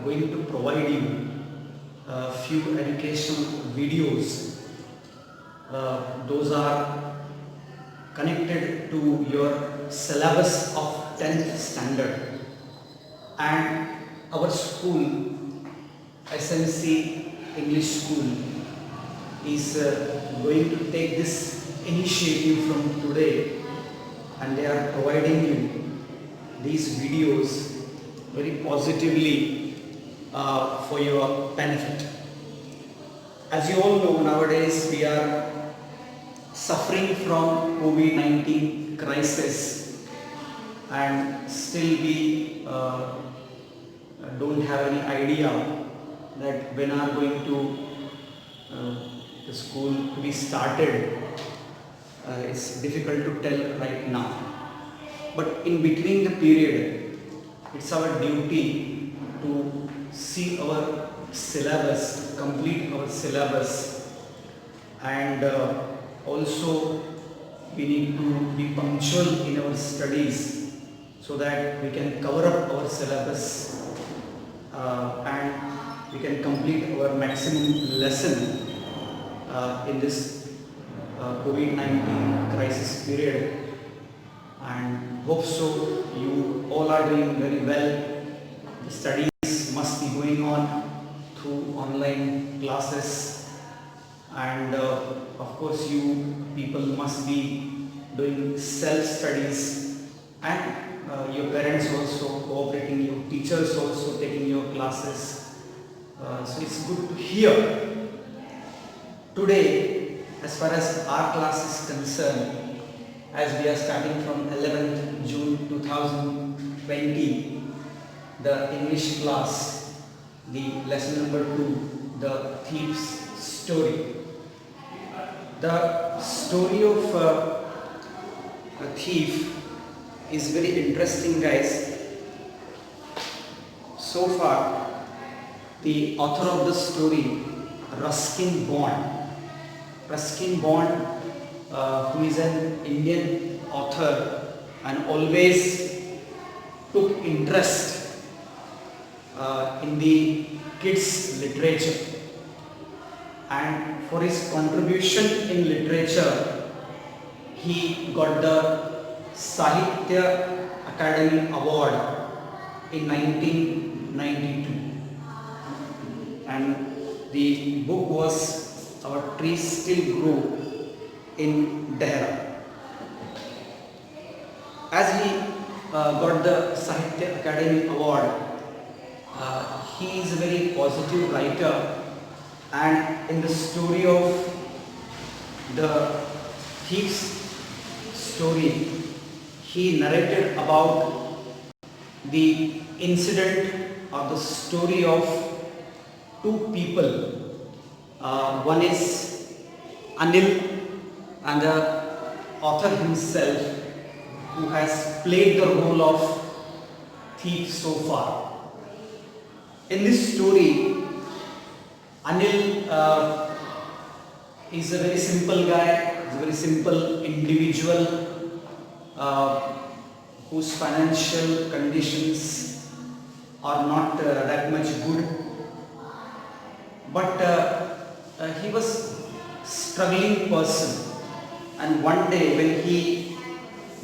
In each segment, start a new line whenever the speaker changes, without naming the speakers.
going to provide you a few educational videos. Those are connected to your syllabus of 10th standard, and our school, SSC English School, is going to take this initiative from today, and they are providing you these videos very positively for your benefit. As you all know, nowadays we are suffering from COVID-19 crisis, and still we don't have any idea that when are going to the school to be started. It's difficult to tell right now, but in between the period, it's our duty to see our syllabus, complete our syllabus, and also we need to be punctual in our studies so that we can cover up our syllabus and we can complete our maximum lesson in this COVID-19 crisis period. And hope so you all are doing very well. The studies must be going on through online classes, and of course you people must be doing self-studies, and your parents also cooperating, your teachers also taking your classes. So it's good to hear. Today, as far as our class is concerned, as we are starting from 11th June 2020, the English class, the lesson number 2, the thief's story. The story of a thief is very interesting, guys. So far, the author of the story, Ruskin Bond, who is an Indian author and always took interest in the kids' literature, and for his contribution in literature, he got the Sahitya Academy Award in 1992, and the book was Our Trees Still Grow in Dehra. As he got the Sahitya Academy Award, he is a very positive writer, and in the story of the thief's story, he narrated about the incident or the story of two people. One is Anil, and the author himself, who has played the role of thief so far. In this story, Anil is a very simple guy, is a very simple individual whose financial conditions are not that much good, but he was struggling person. And one day when he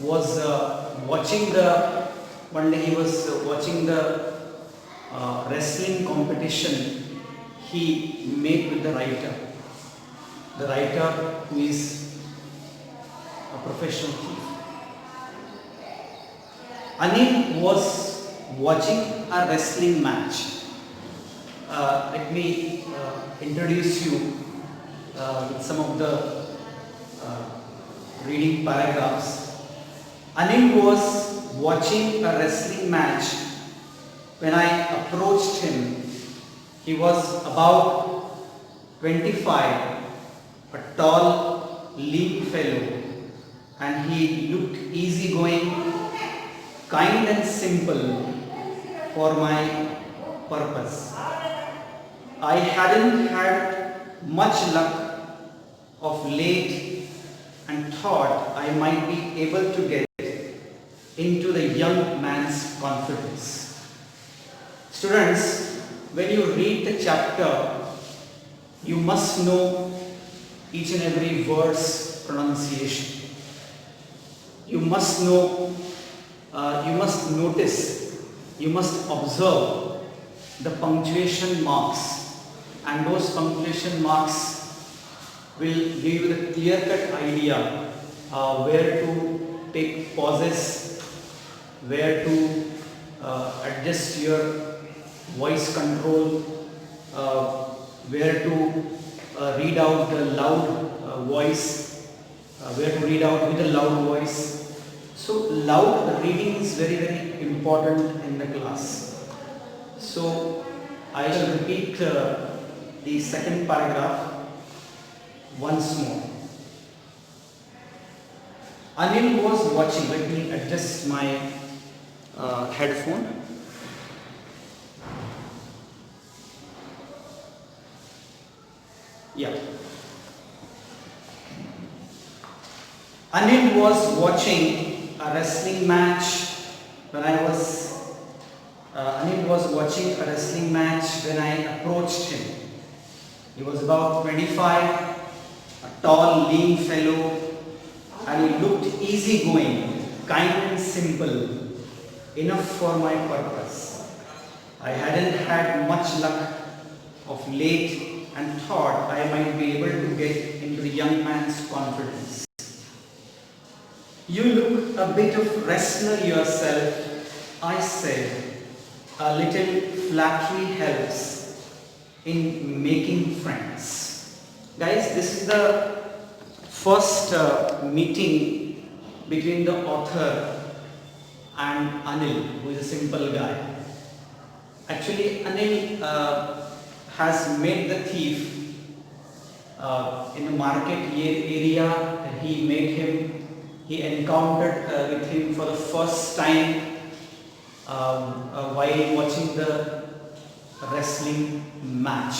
was watching the wrestling competition, he met with the writer who is a professional thief. Anil was watching a wrestling match. Let me introduce you with some of the reading paragraphs. Anil was watching a wrestling match when I approached him. He was about 25, a tall, lean fellow, and he looked easygoing, kind and simple for my purpose. I hadn't had much luck of late and thought I might be able to get into the young man's confidence. Students, when you read the chapter, you must know each and every word's pronunciation. You must know, you must notice, you must observe the punctuation marks, and those punctuation marks will give you the clear-cut idea where to take pauses, where to adjust your voice control, where to read out the loud voice, where to read out with a loud voice. So loud reading is very, very important in the class. So I will repeat the second paragraph once more. Anil was watching. Let me adjust my headphone. Yeah. Anil was watching a wrestling match when I was. Anil was watching a wrestling match when I approached him. He was about 25, a tall, lean fellow, and he looked easygoing, kind and simple, enough for my purpose. I hadn't had much luck of late and thought I might be able to get into the young man's confidence. You look a bit of wrestler yourself, I said. A little flattery helps in making friends. Guys, this is the first meeting between the author and Anil, who is a simple guy. Actually, Anil has met the thief in the market area. He encountered with him for the first time while watching the wrestling match.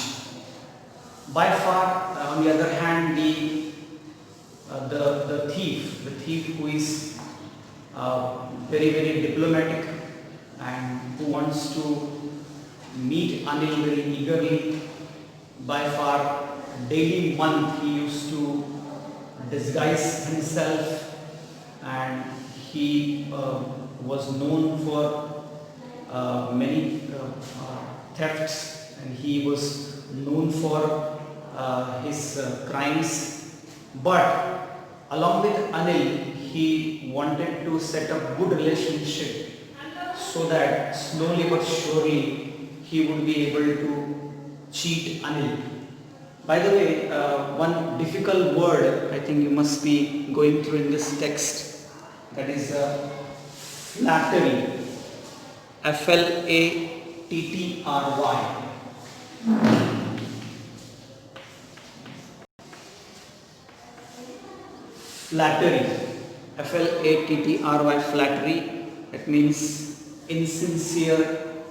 By far, on the other hand, the thief who is very, very diplomatic and who wants to meet Anil very eagerly. By far, daily month he used to disguise himself, and he was known for many thefts, and he was known for his crimes. But along with Anil, he wanted to set up good relationship so that slowly but surely he would be able to cheat Anil. By the way, one difficult word I think you must be going through in this text, that is flattery. Flattry. Flattery. Flattry. Flattery. That means insincere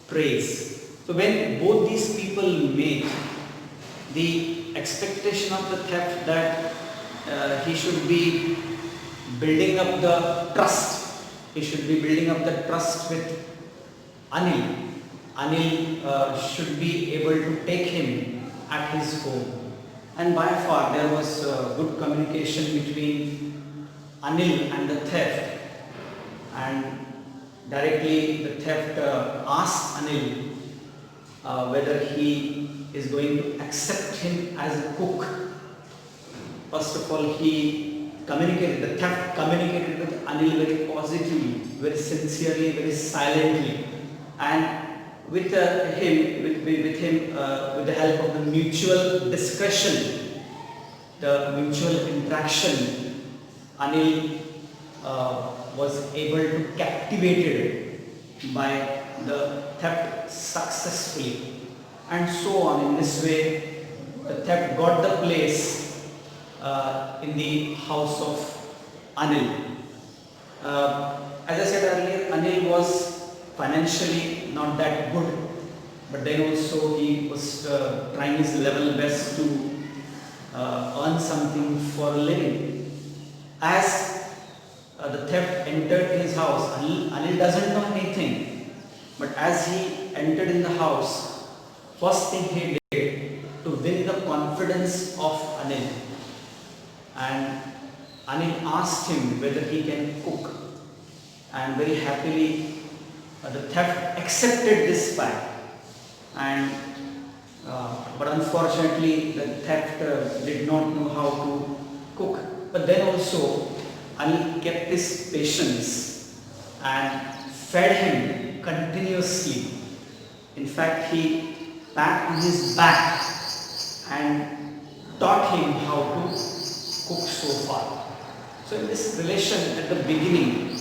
praise. So when both these people meet, the expectation of the theft that he should be building up the trust. He should be building up the trust with Anil. Anil should be able to take him at his home. And by far there was good communication between Anil and the theft. And directly the theft asked Anil whether he is going to accept him as a cook. First of all, the theft communicated with Anil very positively, very sincerely, very silently, and with the help of the mutual discretion, the mutual interaction, Anil was able to captivated by the theft successfully, and so on. In this way, the theft got the place in the house of Anil. As I said earlier, Anil was financially not that good, but then also he was trying his level best to earn something for a living. As the theft entered his house, Anil doesn't know anything, but as he entered in the house, first thing he did to win the confidence of Anil, and Anil asked him whether he can cook, and very happily the theft accepted this fact, and but unfortunately the theft did not know how to cook. But then also Anil kept his patience and fed him continuously. In fact, he pat on his back and taught him how to cook so far. So in this relation at the beginning,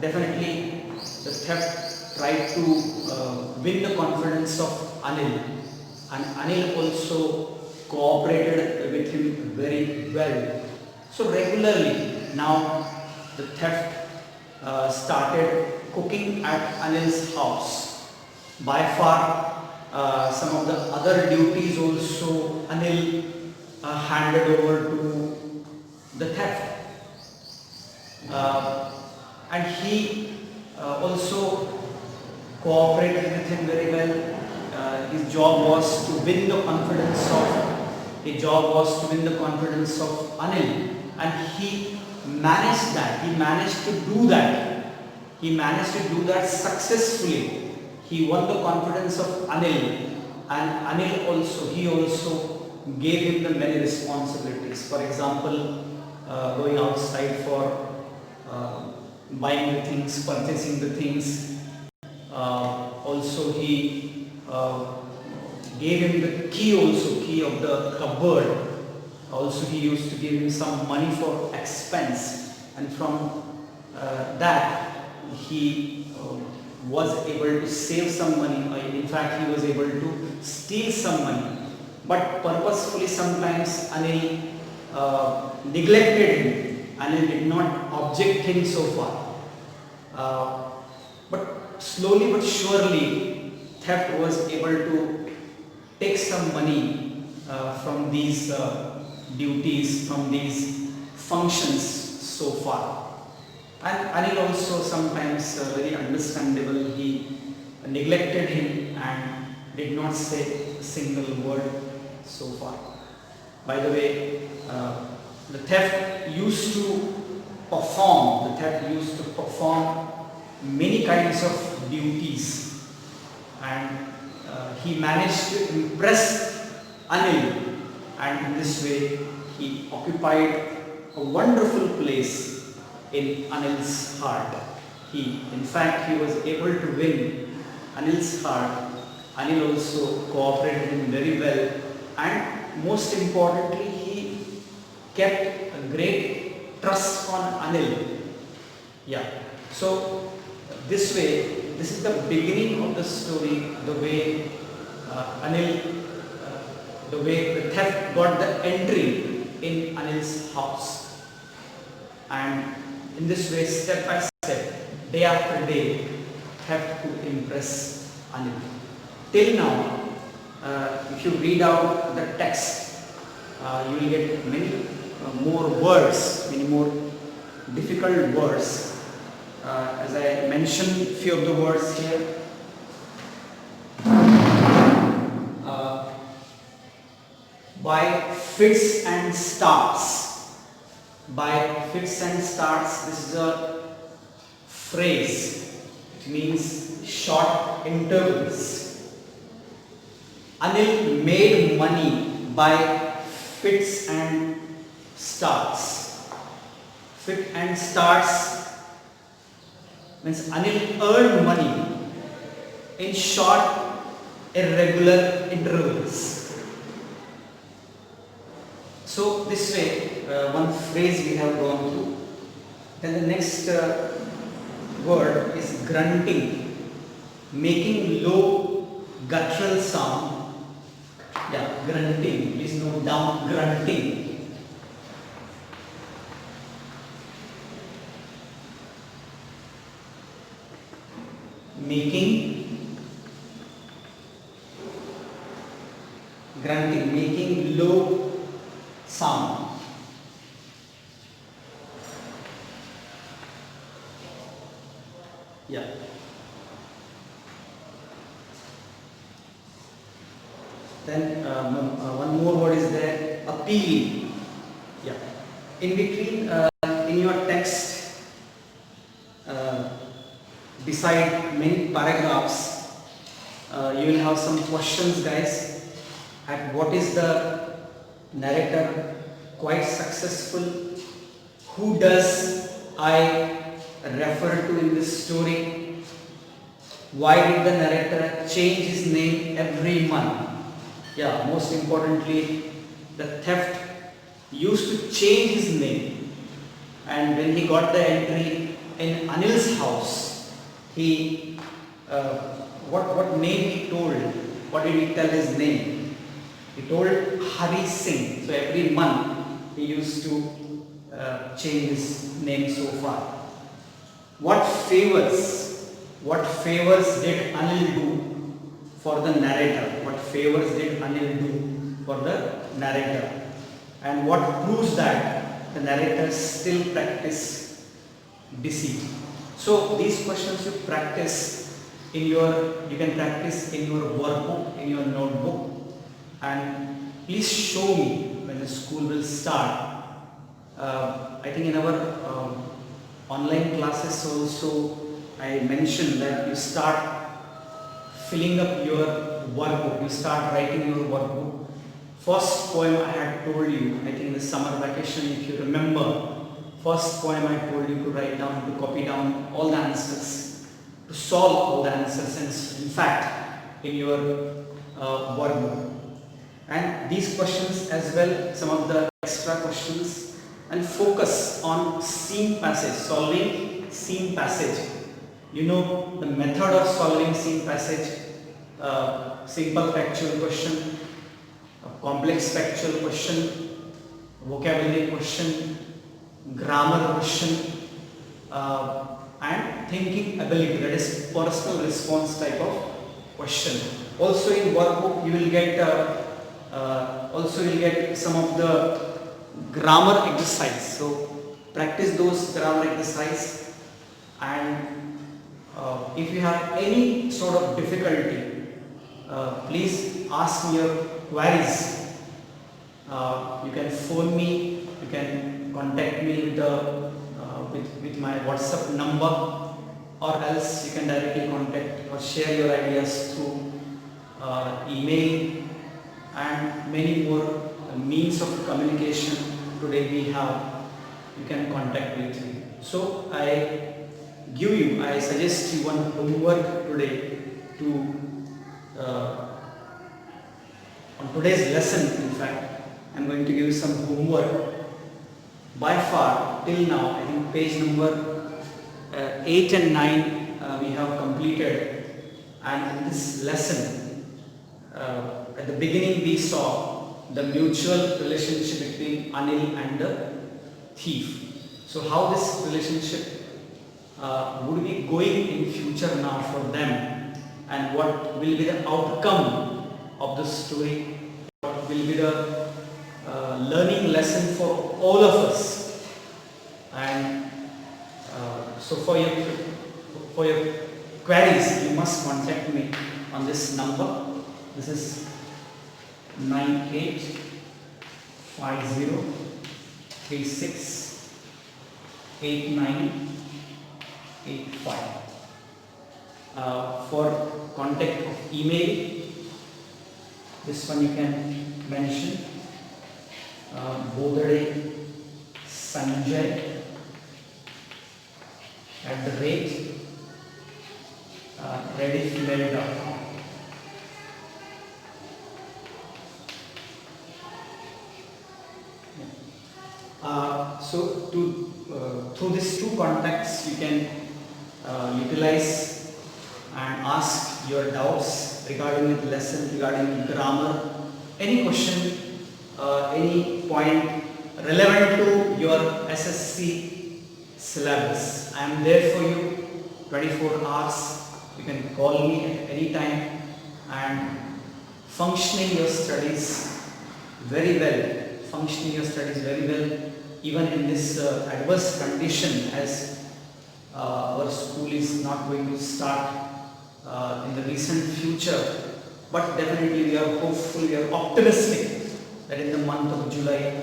definitely the theft tried to win the confidence of Anil, and Anil also cooperated with him very well. So regularly now the theft started cooking at Anil's house. By far some of the other duties also Anil handed over to the theft. And he also cooperated with him very well. His job was to win the confidence of Anil, and he managed that. He managed to do that successfully. He won the confidence of Anil, and Anil also gave him the many responsibilities. For example, going outside for buying the things, purchasing the things. Also he gave him the key of the cupboard. Also he used to give him some money for expense, and from that he was able to save some money. In fact, he was able to steal some money, but purposefully sometimes Anil neglected him. Anil did not object him so far, but slowly but surely theft was able to take some money from these duties, from these functions so far. And Anil also sometimes very understandable, he neglected him and did not say a single word so far. By the way, the theft used to perform many kinds of duties, and he managed to impress Anil, and in this way he occupied a wonderful place in Anil's heart. In fact, he was able to win Anil's heart. Anil also cooperated him very well, and most importantly, he kept a great trust on Anil. Yeah. So this is the beginning of the story, the way the way the theft got the entry in Anil's house. And in this way, step by step, day after day, have to impress Anil. Till now, if you read out the text, you will get many more words, many more difficult words. As I mentioned few of the words here. By fits and starts. By fits and starts, this is a phrase. It means short intervals. Anil made money by fits and starts. Fit and starts means Anil earned money in short, irregular intervals. So this way, one phrase we have gone through. Then the next word is grunting, making low guttural sound. Yeah, grunting. Please note down grunting. Grunting, making low sound. Yeah. Then one more word is there, appealing. Yeah. In between, in your text, beside many paragraphs, you will have some questions, guys. At what is the narrator quite successful? Who does I refer to in this story? Why did the narrator change his name every month? Yeah, most importantly, the theft used to change his name, and when he got the entry in Anil's house, he what name he told? What did he tell his name? He told Hari Singh. So every month he used to change his name so far. What favors did Anil do for the narrator? What favors did Anil do for the narrator? And what proves that the narrator still practice deceit? So these questions you practice in you can practice in your workbook, in your notebook, and please show me when the school will start. I think in our online classes also I mentioned that you start filling up your workbook, you start writing your workbook. First poem I had told you, I think in the summer vacation, if you remember, first poem I told you to write down, to copy down all the answers, to solve all the answers, and in fact in your workbook. And these questions as well, some of the extra questions, and focus on scene passage, solving scene passage. You know the method of solving scene passage: simple factual question, complex factual question, vocabulary question, grammar question, and thinking ability, that is personal response type of question. Also in workbook you will get some of the grammar exercise. So practice those grammar exercise, and if you have any sort of difficulty, please ask me your queries. You can phone me, you can contact me with my WhatsApp number, or else you can directly contact or share your ideas through email, and many more means of communication today we have. You can contact with me. So I suggest you one homework today to on today's lesson. In fact, I'm going to give you some homework. By far till now, I think page number 8 and 9 we have completed, and in this lesson at the beginning we saw the mutual relationship between Anil and the thief. So how this relationship would be going in future now for them, and what will be the outcome of the story, what will be the learning lesson for all of us. And so for your queries, you must contact me on this number. This is 9850368985. For contact of email, this one you can mention, Bodade Sanjay @readymail.com. So through these two contacts you can utilize and ask your doubts regarding the lesson, regarding grammar, any question, any point relevant to your SSC syllabus. I am there for you 24 hours. You can call me at any time, and functioning your studies very well, even in this adverse condition, as our school is not going to start in the recent future. but definitely we are hopeful, we are optimistic that in the month of July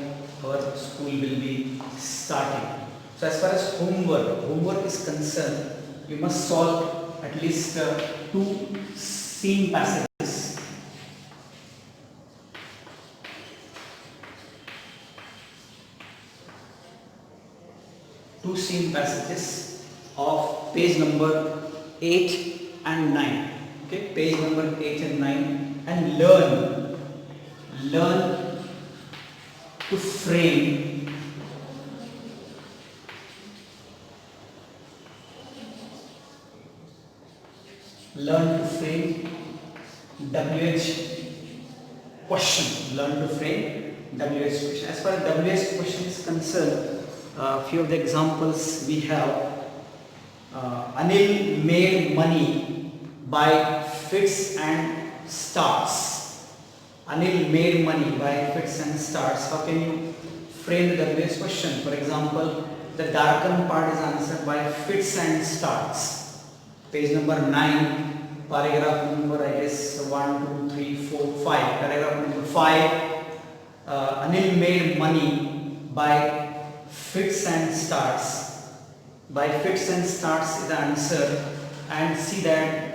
our school will be starting. So as far as homework is concerned, you must solve at least 2 scene passages. Two scene passages of page number 8 and 9. Okay, page number 8 and 9, and learn to frame WH question. Learn to frame WH question. As far as WH question is concerned, a few of the examples we have. Anil made money by fits and starts. Anil made money by fits and starts. How can you frame the WH question? For example, the darken part is answered by fits and starts. Page number 9, paragraph number I guess 1, 2, 3, 4, 5. Paragraph number 5. Anil made money by fits and starts. By fits and starts is the answer, and see that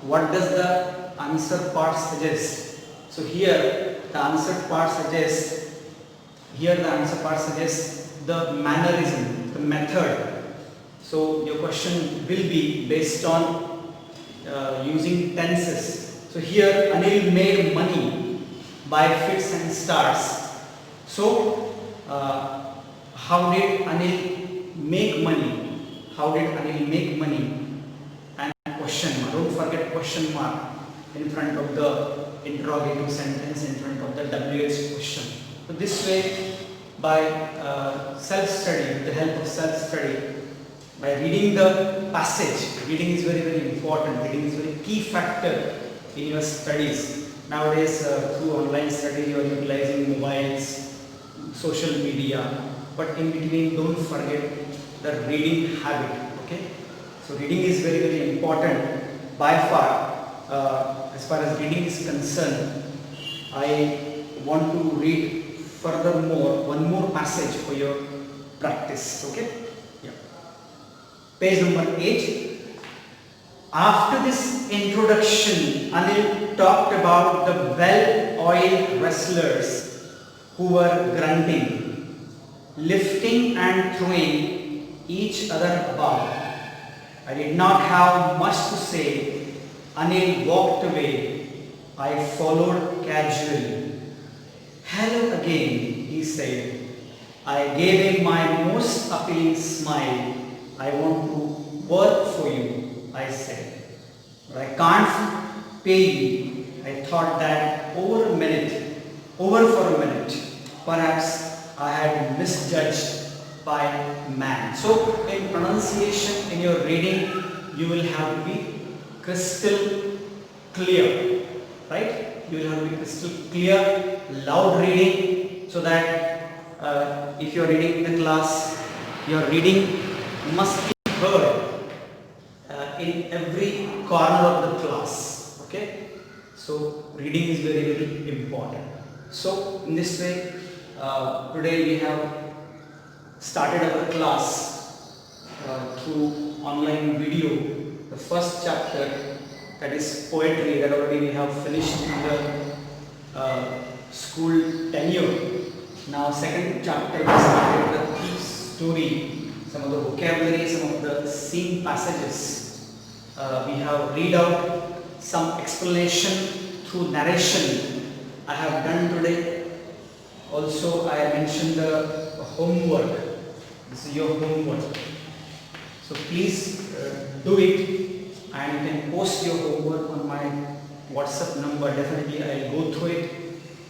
what does the answer part suggest. So here the answer part suggests the mannerism, the method. So your question will be based on using tenses. So here Anil made money by fits and starts. So how did Anil make money? How did Anil make money? And question mark. Don't forget question mark in front of the interrogative sentence, in front of the WH question. So this way, by self-study, with the help of self-study, by reading the passage, reading is very, very important. Reading is a very key factor in your studies. Nowadays, through online study, you are utilizing mobiles, social media, but in between, don't forget the reading habit. Okay, so reading is very, very important by far. As far as reading is concerned, I want to read furthermore one more passage for your practice. Okay, yeah. Page number 8. After this introduction, Anil talked about the well-oiled wrestlers who were grunting, lifting and throwing each other about. I did not have much to say. Anil walked away. I followed casually. Hello again, he said. I gave him my most appealing smile. I want to work for you, I said. But I can't pay you. I thought that over for a minute, perhaps I had misjudged by man. So in pronunciation, in your reading, you will have to be crystal clear, right? You will have to be crystal clear, loud reading, so that if you are reading in the class, your reading must be heard in every corner of the class. Okay, so reading is very, very important. So in this way, today we have started our class through online video. The first chapter, that is poetry, that already we have finished in the school tenure. Now second chapter, we started the thief story, some of the vocabulary, some of the scene passages. We have read out some explanation through narration I have done today. Also I mentioned the homework. This is your homework. So please do it, and you can post your homework on my WhatsApp number. Definitely I will go through it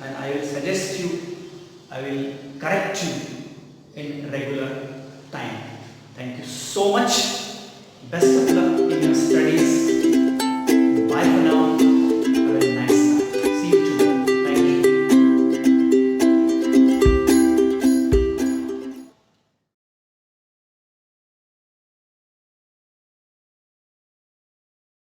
and I will suggest you, I will correct you in regular time. Thank you so much. Best of